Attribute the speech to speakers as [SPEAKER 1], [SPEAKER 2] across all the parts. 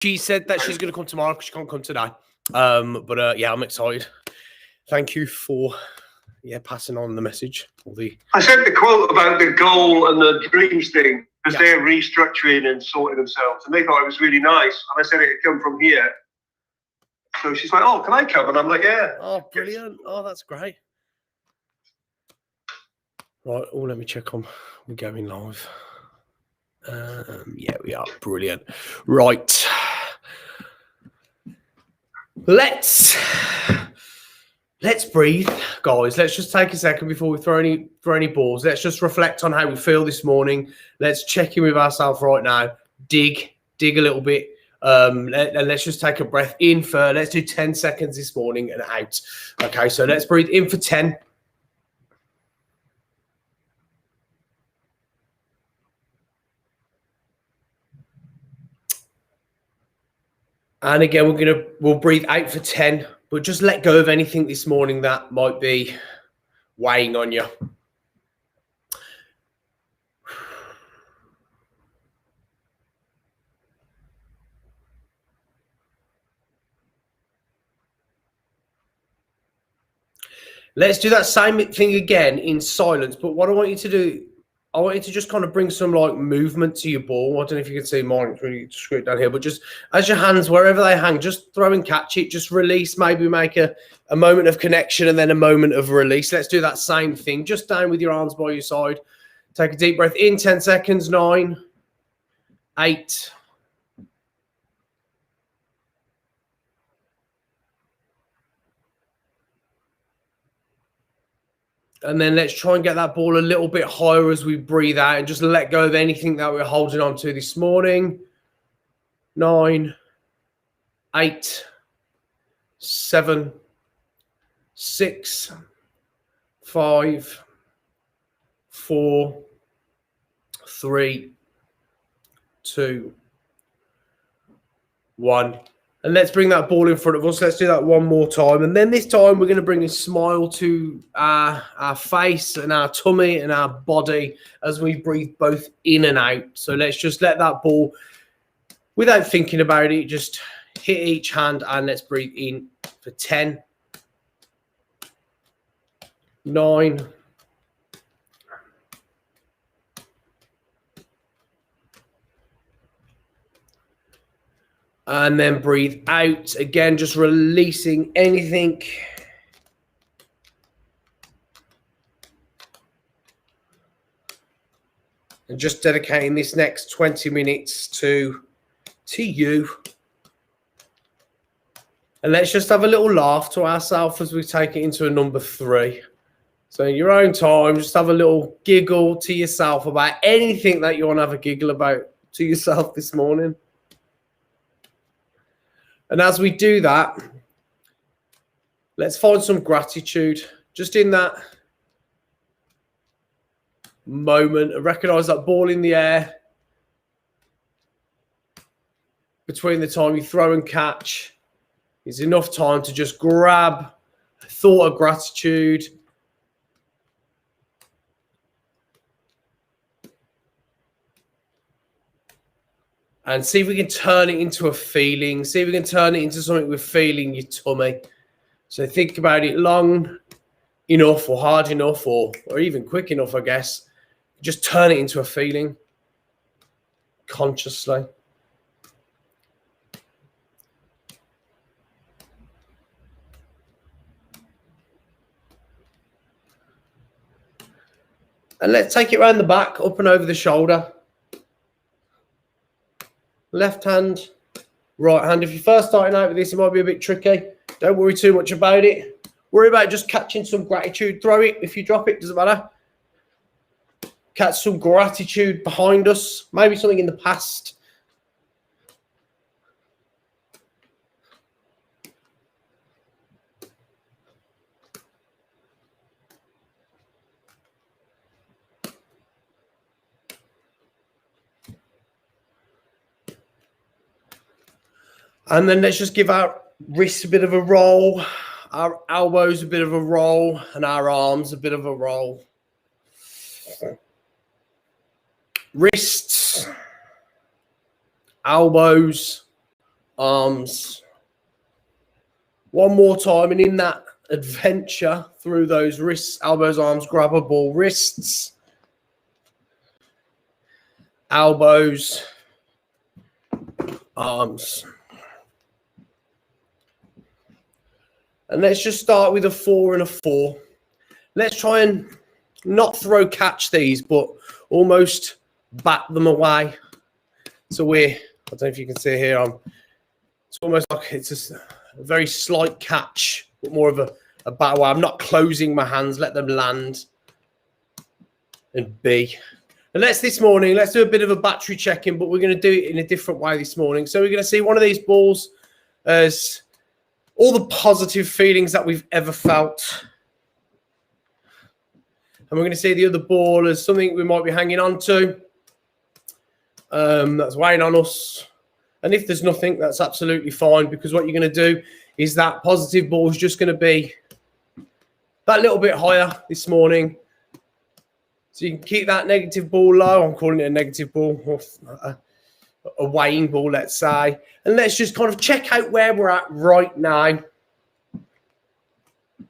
[SPEAKER 1] She said that she's going to come tomorrow because she can't come today. But yeah, I'm excited. Thank you for passing on the message.
[SPEAKER 2] I said the quote about the goal and the dreams thing because they're restructuring and sorting themselves, and they thought it was really nice. And I said it had come from here. So she's like, "Oh, can I come?" And I'm like, "Yeah."
[SPEAKER 1] Oh, brilliant! Oh, that's great. Right. Oh, let me check on. We're going live. Yeah, we are. Brilliant. Right. Let's breathe, guys. Let's just take a second before we throw any balls. Let's just reflect on how we feel this morning. Let's check in with ourselves right now. Dig a little bit. And let's just take a breath in for, let's do 10 seconds this morning and out. Okay, so let's breathe in for 10. And again, we'll breathe out for 10, but just let go of anything this morning that might be weighing on you. Let's do that same thing again in silence. But what I want you to do, I want you to just kind of bring some like movement to your ball. I don't know if you can see mine, it's really screwed down here, but just as your hands, wherever they hang, just throw and catch it, just release, maybe make a moment of connection and then a moment of release. Let's do that same thing, just down with your arms by your side. Take a deep breath in, 10 seconds, 9, 8, and then let's try and get that ball a little bit higher as we breathe out and just let go of anything that we're holding on to this morning. 9, 8, 7, 6, 5, 4, 3, 2, 1. And let's bring that ball in front of us. Let's do that one more time. And then this time we're going to bring a smile to our face and our tummy and our body as we breathe both in and out. So let's just let that ball, without thinking about it, just hit each hand, and let's breathe in for 10, 9, 8, and then breathe out. Again, just releasing anything. And just dedicating this next 20 minutes to you. And let's just have a little laugh to ourselves as we take it into a number 3. So in your own time, just have a little giggle to yourself about anything that you want to have a giggle about to yourself this morning. And as we do that, let's find some gratitude just in that moment and recognize that ball in the air between the time you throw and catch is enough time to just grab a thought of gratitude. And see if we can turn it into a feeling. See if we can turn it into something we're feeling in your tummy. So think about it long enough or hard enough or even quick enough, I guess. Just turn it into a feeling consciously. And let's take it around the back, up and over the shoulder. Left hand, right hand. If you're first starting out with this, it might be a bit tricky. Don't worry too much about it. Worry about just catching some gratitude. Throw it. If you drop it, doesn't matter. Catch some gratitude behind us. Maybe something in the past. And then let's just give our wrists a bit of a roll, our elbows a bit of a roll, and our arms a bit of a roll. Wrists, elbows, arms. One more time, and in that adventure through those wrists, elbows, arms, grab a ball, wrists, elbows, arms. And let's just start with a 4 and a 4. Let's try and not throw catch these, but almost bat them away. So I don't know if you can see here, it's almost like it's a very slight catch, but more of a bat away. I'm not closing my hands, let them land and be. And this morning, let's do a bit of a battery check-in, but we're going to do it in a different way this morning. So we're going to see one of these balls as all the positive feelings that we've ever felt. And we're going to see the other ball as something we might be hanging on to. That's weighing on us. And if there's nothing, that's absolutely fine, because what you're going to do is that positive ball is just going to be that little bit higher this morning. So you can keep that negative ball low. I'm calling it a negative ball, or a weighing ball, let's say. And let's just kind of check out where we're at right now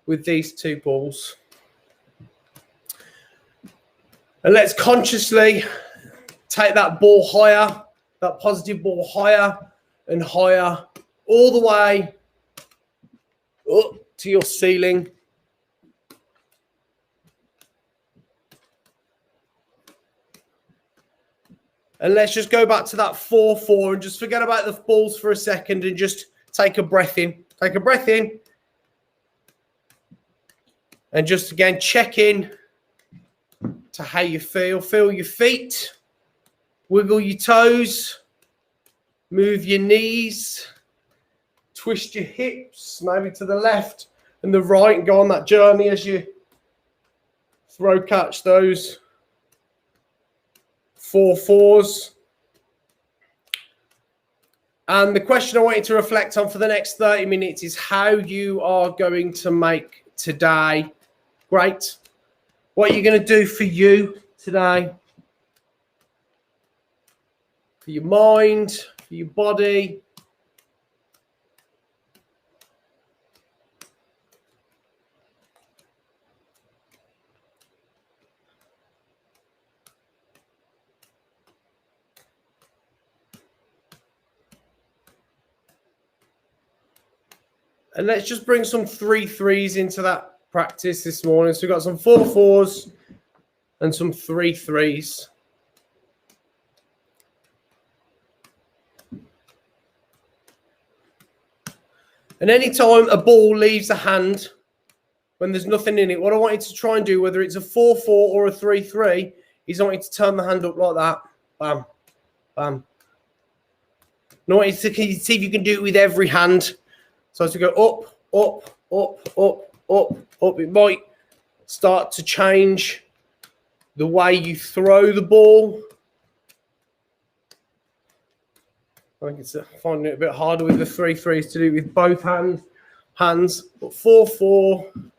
[SPEAKER 1] with these two balls. And let's consciously take that ball higher, that positive ball higher and higher, all the way up to your ceiling. And let's just go back to that 4-4 and just forget about the balls for a second and just take a breath in. Take a breath in. And just again, check in to how you feel. Feel your feet. Wiggle your toes. Move your knees. Twist your hips, maybe to the left and the right, and go on that journey as you throw catch those 4-4s. And the question I want you to reflect on for the next 30 minutes is how you are going to make today great. What are you going to do for you today? For your mind, for your body. And let's just bring some 3-3s into that practice this morning. So we've got some 4-4s and some 3-3s. And anytime a ball leaves a hand, when there's nothing in it, what I want you to try and do, whether it's a 4-4 or a 3-3, is I want you to turn the hand up like that. Bam, bam. And I want you to see if you can do it with every hand. So as we go up, up, up, up, up, up, it might start to change the way you throw the ball. I think it's finding it a bit harder with the 3-3s to do with both hands. But 4-4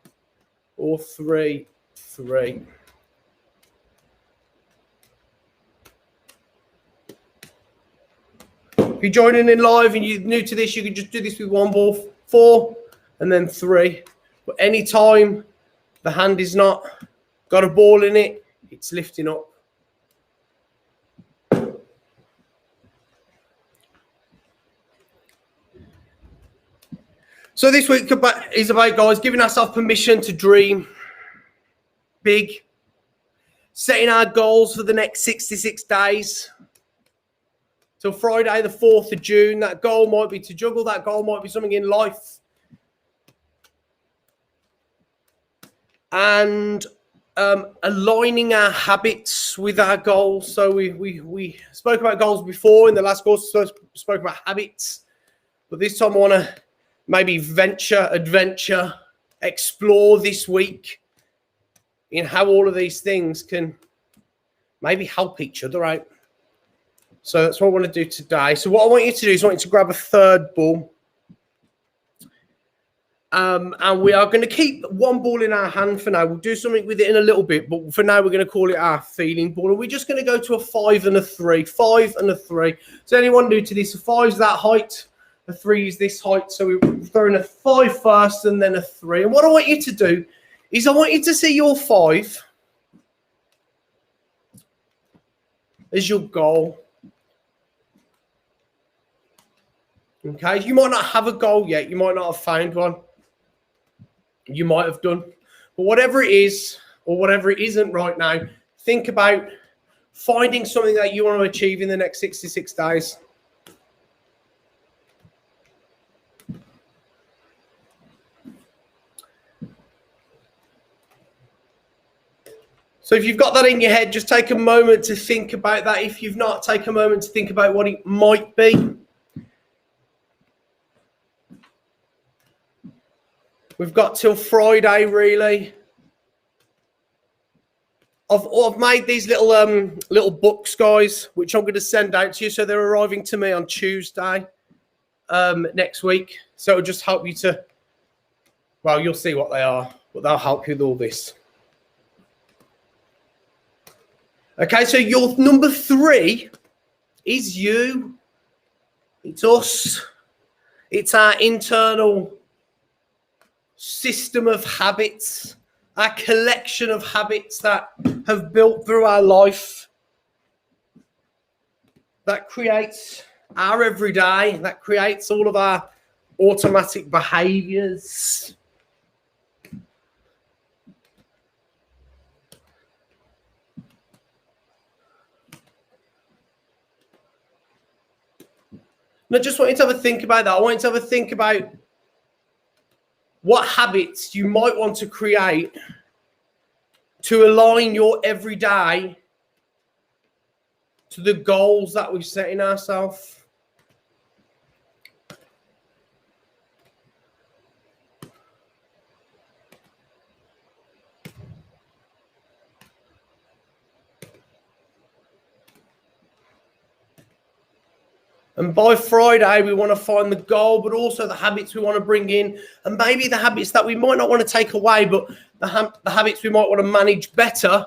[SPEAKER 1] or 3-3. If you're joining in live and you're new to this, you can just do this with one ball, 4 and then 3. But any time the hand is not got a ball in it, it's lifting up. So this week is about, guys, giving ourselves permission to dream big, setting our goals for the next 66 days. So Friday, the 4th of June, that goal might be to juggle. That goal might be something in life. And aligning our habits with our goals. So we spoke about goals before. In the last course, spoke about habits. But this time I want to maybe adventure, explore this week in how all of these things can maybe help each other out. So that's what I want to do today. So what I want you to do is I want you to grab a third ball. And we are going to keep one ball in our hand for now. We'll do something with it in a little bit, but for now we're going to call it our feeling ball. And we're just going to go to a 5 and a 3. 5 and a 3. So anyone new to this, a 5's that height, A 3 is this height, so we're throwing a 5 first and then a 3. And what I want you to do is I want you to see your 5 as your goal. Okay, you might not have a goal yet. You might not have found one. You might have done. But whatever it is or whatever it isn't right now, think about finding something that you want to achieve in the next 66 days. So if you've got that in your head, just take a moment to think about that. If you've not, take a moment to think about what it might be. We've got till Friday, really. I've made these little books, guys, which I'm going to send out to you. So they're arriving to me on Tuesday next week. So it'll just help you to, well, you'll see what they are, but they'll help you with all this. Okay, so your number 3 is you. It's us. It's our internal system of habits, our collection of habits that have built through our life, that creates our everyday, that creates all of our automatic behaviors. And I just want you to have a think about that. I want you to have a think about what habits you might want to create to align your everyday to the goals that we've set in ourselves. And by Friday, we want to find the goal, but also the habits we want to bring in, and maybe the habits that we might not want to take away, but the habits we might want to manage better.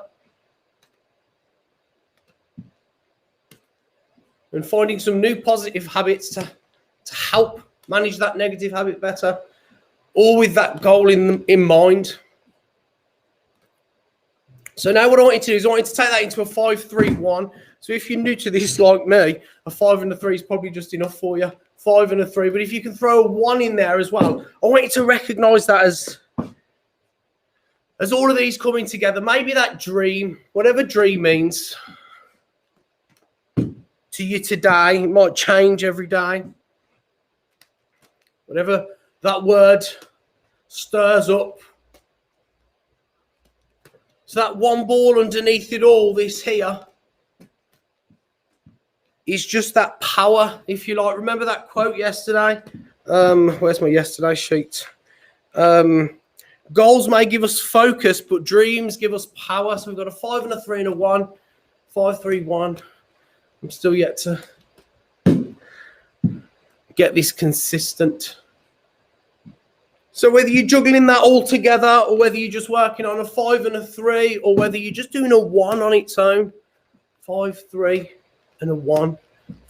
[SPEAKER 1] And finding some new positive habits to help manage that negative habit better, all with that goal in mind. So now what I want you to do is I want you to take that into a 5-3-1. So if you're new to this like me, a 5 and a 3 is probably just enough for you. 5 and a 3. But if you can throw a 1 in there as well, I want you to recognize that as all of these coming together. Maybe that dream, whatever dream means to you today, it might change every day. Whatever that word stirs up. So that one ball underneath it all, this here, is just that power, if you like. Remember that quote yesterday? Where's my yesterday sheet? Goals may give us focus, but dreams give us power. So we've got a 5 and a 3 and a 1. 5-3-1. I'm still yet to get this consistent. So whether you're juggling that all together, or whether you're just working on a 5 and a 3, or whether you're just doing a 1 on its own, 5-3 and a 1,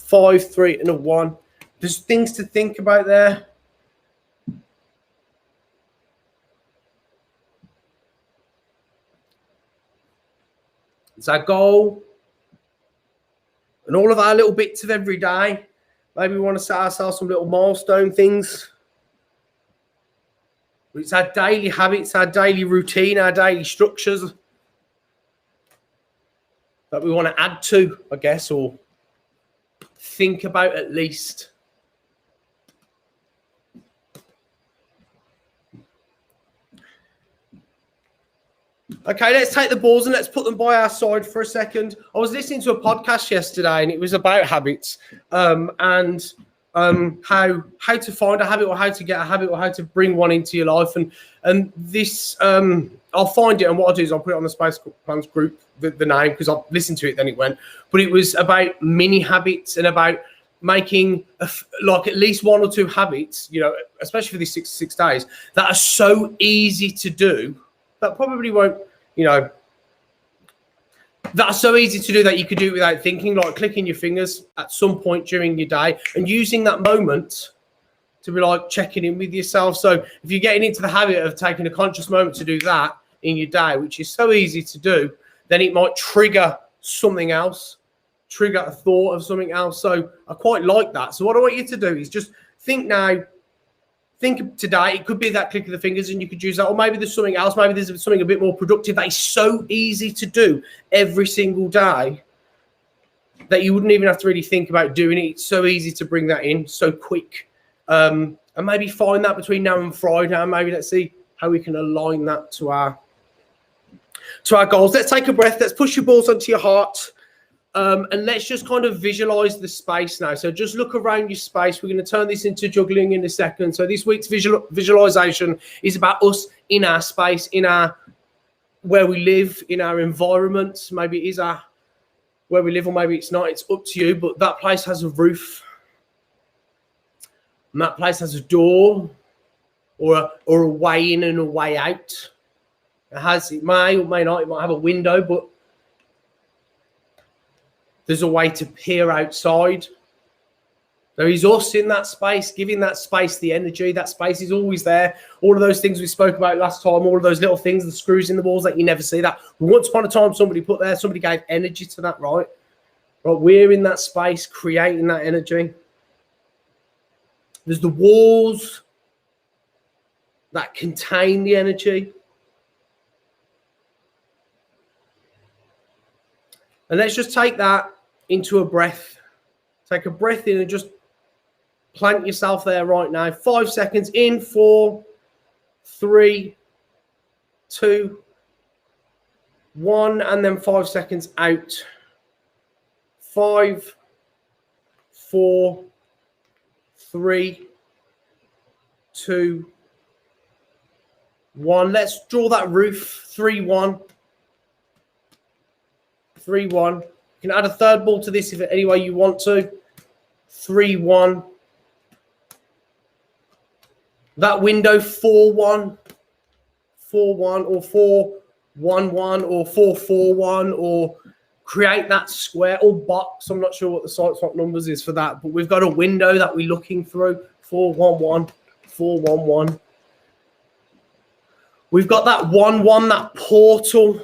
[SPEAKER 1] 5-3 and a 1. There's things to think about there. It's our goal. And all of our little bits of every day. Maybe we want to set ourselves some little milestone things. It's our daily habits, our daily routine, our daily structures that we want to add to, I guess, or think about at least. Okay, let's take the balls and let's put them by our side for a second. I was listening to a podcast yesterday and it was about habits and how to find a habit or how to get a habit or how to bring one into your life. And this, I'll find it, and what I'll do is I'll put it on the Space Plans group, the name, because I've listened to it, then it went. But it was about mini habits and about making like at least 1 or 2 habits, you know, especially for these 66 days, that are so easy to do that probably won't, you know, that are so easy to do that you could do it without thinking, like clicking your fingers at some point during your day and using that moment to be like checking in with yourself. So if you're getting into the habit of taking a conscious moment to do that in your day, which is so easy to do, then it might trigger something else, trigger a thought of something else. So I quite like that. So what I want you to do is just think now, think today. It could be that click of the fingers and you could use that, or maybe there's something else. Maybe there's something a bit more productive that is so easy to do every single day that you wouldn't even have to really think about doing it. It's so easy to bring that in, so quick. And maybe find that between now and Friday. And maybe let's see how we can align that to our goals. Let's take a breath. Let's push your balls onto your heart. And let's just kind of visualize the space now. So just look around your space. We're going to turn this into juggling in a second. So this week's visualization is about us in our space, in our where we live, in our environment. Maybe it is our where we live, or maybe it's not. It's up to you. But that place has a roof, and that place has a door, or a way in and a way out. It may or may not. It might have a window, but there's a way to peer outside. There is us in that space, giving that space the energy. That space is always there. All of those things we spoke about last time, all of those little things, the screws in the walls that you never see. That once upon a time somebody put there, somebody gave energy to that, right? Right, we're in that space, creating that energy. There's the walls that contain the energy. And let's just take that into a breath. Take a breath in and just plant yourself there right now. 5 seconds in, 4, 3, 2, 1, and then 5 seconds out. 5, 4, 3, 2, 1. Let's draw that roof. 3, 1. 3, 1. You can add a third ball to this if any way you want to. 3, 1. That window, 4, 1. 4, 1, or 4, 1, 1, or 4, 4, 1, or create that square or box. I'm not sure what the site swap numbers is for that, but we've got a window that we're looking through. 4, 1, 1, 4, 1, 1. We've got that 1, 1, that portal,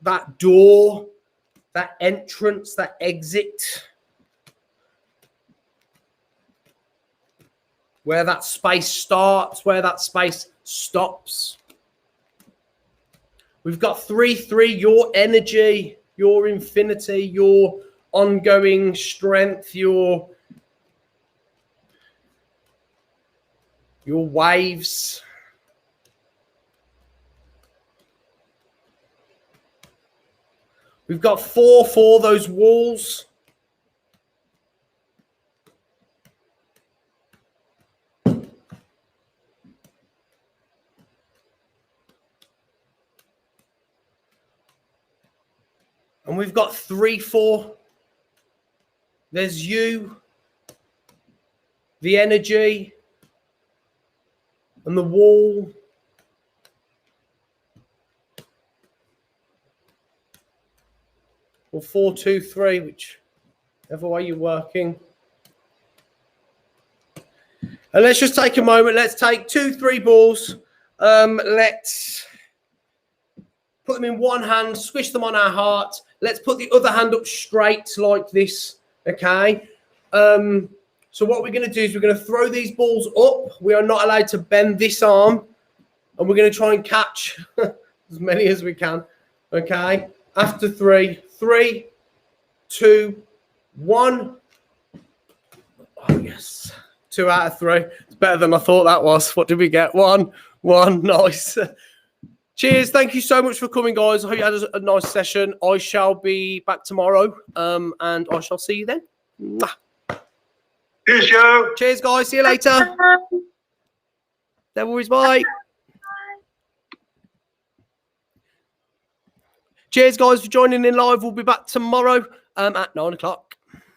[SPEAKER 1] that door, that entrance, that exit, where that space starts, where that space stops. We've got 3, 3, your energy, your infinity, your ongoing strength, your waves. We've got 4, 4, those walls. And we've got 3, 4. There's you, the energy, and the wall. Or 4, 2, 3, whichever way you're working. And let's just take a moment. Let's take 2, 3 balls. Let's put them in one hand, squish them on our heart. Let's put the other hand up straight like this, okay? So what we're going to do is we're going to throw these balls up. We are not allowed to bend this arm. And we're going to try and catch as many as we can, okay? After 3, 3, 2, 1. Oh, yes. 2 out of 3. It's better than I thought that was. What did we get? 1. Nice. Cheers. Thank you so much for coming, guys. I hope you had a nice session. I shall be back tomorrow, and I shall see you then. Mwah.
[SPEAKER 2] Cheers, Joe.
[SPEAKER 1] Cheers, guys. See you later. No worries. Bye. Cheers, guys, for joining in live. We'll be back tomorrow at 9 o'clock.